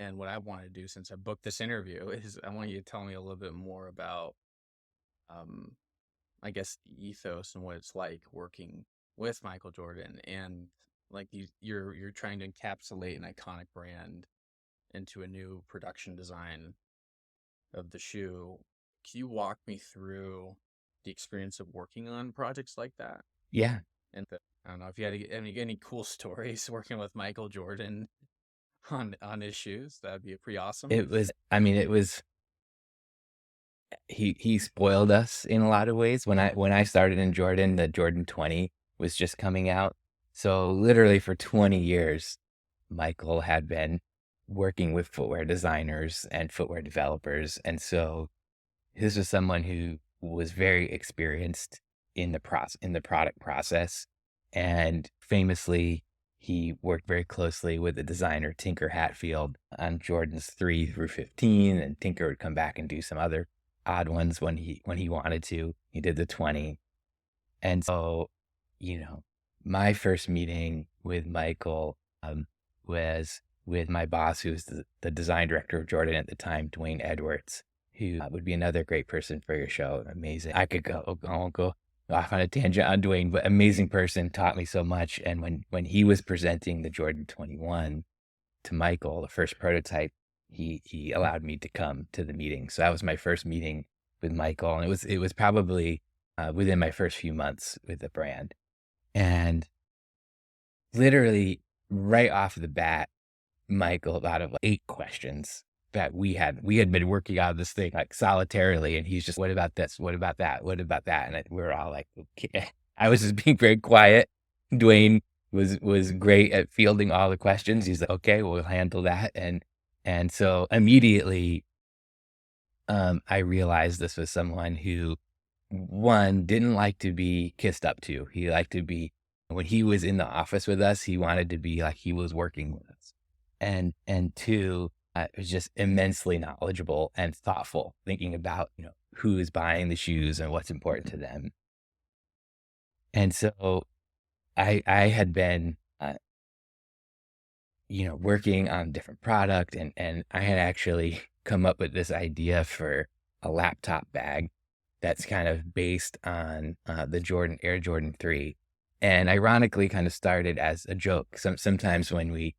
And what I want to do since I booked this interview is I want you to tell me a little bit more about, um, I guess, the ethos and what it's like working with Michael Jordan, and like you're trying to encapsulate an iconic brand into a new production design of the shoe. Can you walk me through the experience of working on projects like that? Yeah, And I don't know if you had any cool stories working with Michael Jordan on his shoes. That'd be pretty awesome. he spoiled us in a lot of ways. When I started in Jordan, the Jordan 20 was just coming out. So literally for 20 years, Michael had been working with footwear designers and footwear developers. And so this was someone who was very experienced in the product process. And famously, he worked very closely with the designer Tinker Hatfield on Jordans 3 through 15, and Tinker would come back and do some other odd ones when he wanted to. He did the 20. And so, you know, my first meeting with Michael was with my boss, who was the design director of Jordan at the time, Dwayne Edwards, who would be another great person for your show. Amazing. I could go off on a tangent on Dwayne, but amazing person, taught me so much. And when he was presenting the Jordan 21 to Michael, the first prototype, he allowed me to come to the meeting. So that was my first meeting with Michael, and it was probably within my first few months with the brand. And literally right off the bat, Michael thought of like 8 questions that we had been working on this thing like solitarily, and he's just, what about this? What about that? What about that? And we were all like, okay. I was just being very quiet. Dwayne was great at fielding all the questions. He's like, okay, we'll handle that. And so immediately, I realized this was someone who, one, didn't like to be kissed up to. He liked to be, when he was in the office with us, he wanted to be like he was working with us. And two, was just immensely knowledgeable and thoughtful, thinking about, who is buying the shoes and what's important to them. And so I had been, working on different product, and I had actually come up with this idea for a laptop bag that's kind of based on the Air Jordan 3. And ironically kind of started as a joke. Sometimes when we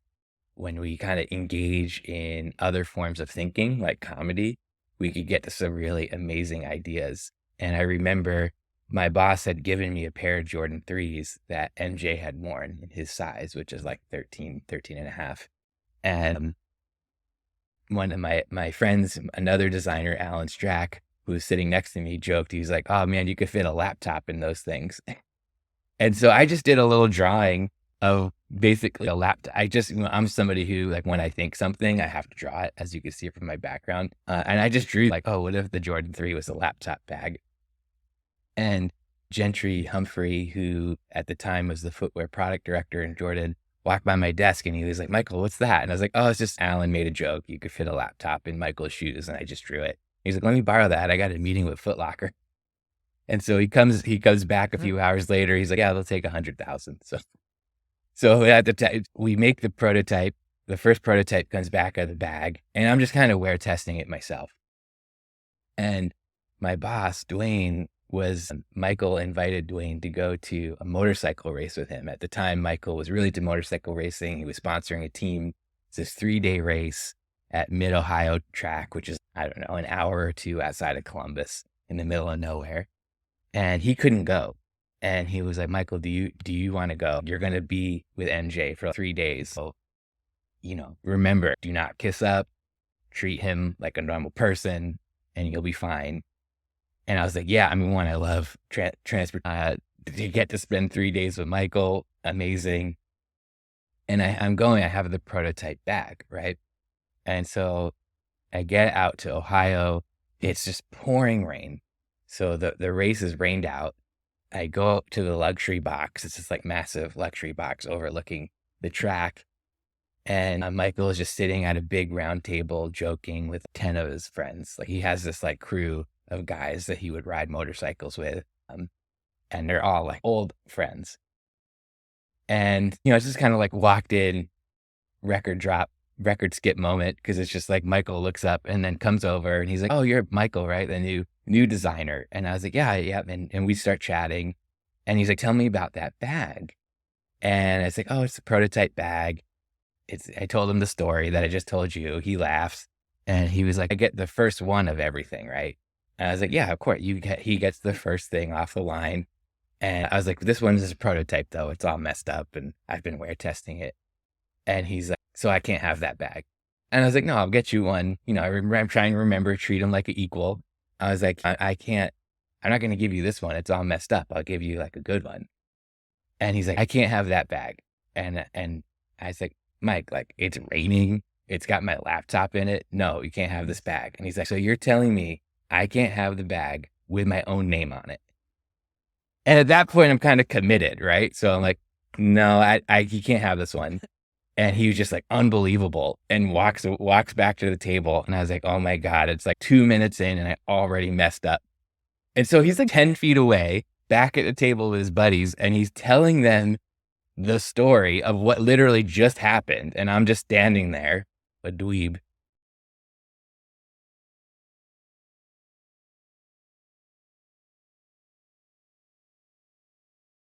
kind of engage in other forms of thinking, like comedy, we could get to some really amazing ideas. And I remember my boss had given me a pair of Jordan 3s that MJ had worn in his size, which is like 13 and a half. And one of my friends, another designer, Alan Strack, who was sitting next to me, joked, he was like, oh man, you could fit a laptop in those things. And so I just did a little drawing of basically a laptop. I'm somebody who, like, when I think something, I have to draw it, as you can see from my background. And I just drew like, oh, what if the Jordan 3 was a laptop bag? And Gentry Humphrey, who at the time was the footwear product director in Jordan, walked by my desk and he was like, Michael, what's that? And I was like, oh, it's just Alan made a joke. You could fit a laptop in Michael's shoes. And I just drew it. He's like, let me borrow that. I got a meeting with Foot Locker. And so he comes back a few hours later. He's like, yeah, they'll take 100,000. So at the time we make the prototype, the first prototype comes back out of the bag, and I'm just kind of wear testing it myself. And my boss, Dwayne, Michael invited Dwayne to go to a motorcycle race with him. At the time, Michael was really into motorcycle racing. He was sponsoring a team. It's this 3-day race at Mid-Ohio track, which is, I don't know, an hour or two outside of Columbus in the middle of nowhere. And he couldn't go. And he was like, Michael, do you want to go? You're going to be with MJ for 3 days. So, remember, do not kiss up, treat him like a normal person, and you'll be fine. And I was like, yeah, one, I love transport, to get to spend 3 days with Michael. Amazing. And I have the prototype bag, right? And so I get out to Ohio. It's just pouring rain. So the race is rained out. I go up to the luxury box. It's this like massive luxury box overlooking the track. And Michael is just sitting at a big round table joking with 10 of his friends. Like, he has this like crew of guys that he would ride motorcycles with. And they're all like old friends. And, it's just kind of like walked in, record drop record skip moment because it's just like Michael looks up and then comes over and he's like, "Oh, you're Michael, right? The new designer." And I was like, "Yeah, yeah." And we start chatting and he's like, "Tell me about that bag." And it's like, "Oh, it's a prototype bag." I told him the story that I just told you. He laughs and he was like, "I get the first one of everything, right?" And I was like, "Yeah, of course." He gets the first thing off the line. And I was like, "This one is a prototype though. It's all messed up and I've been wear testing it." And he's like, "So I can't have that bag." And I was like, "No, I'll get you one." I'm trying to remember, treat him like an equal. I was like, I can't, I'm not going to give you this one. It's all messed up. I'll give you like a good one." And he's like, "I can't have that bag." And I was like, "Mike, like it's raining. It's got my laptop in it. No, you can't have this bag." And he's like, "So you're telling me I can't have the bag with my own name on it?" And at that point, I'm kind of committed, right? So I'm like, "No, you can't have this one." And he was just like unbelievable and walks back to the table. And I was like, "Oh my God, it's like 2 minutes in and I already messed up." And so he's like 10 feet away back at the table with his buddies and he's telling them the story of what literally just happened. And I'm just standing there, a dweeb,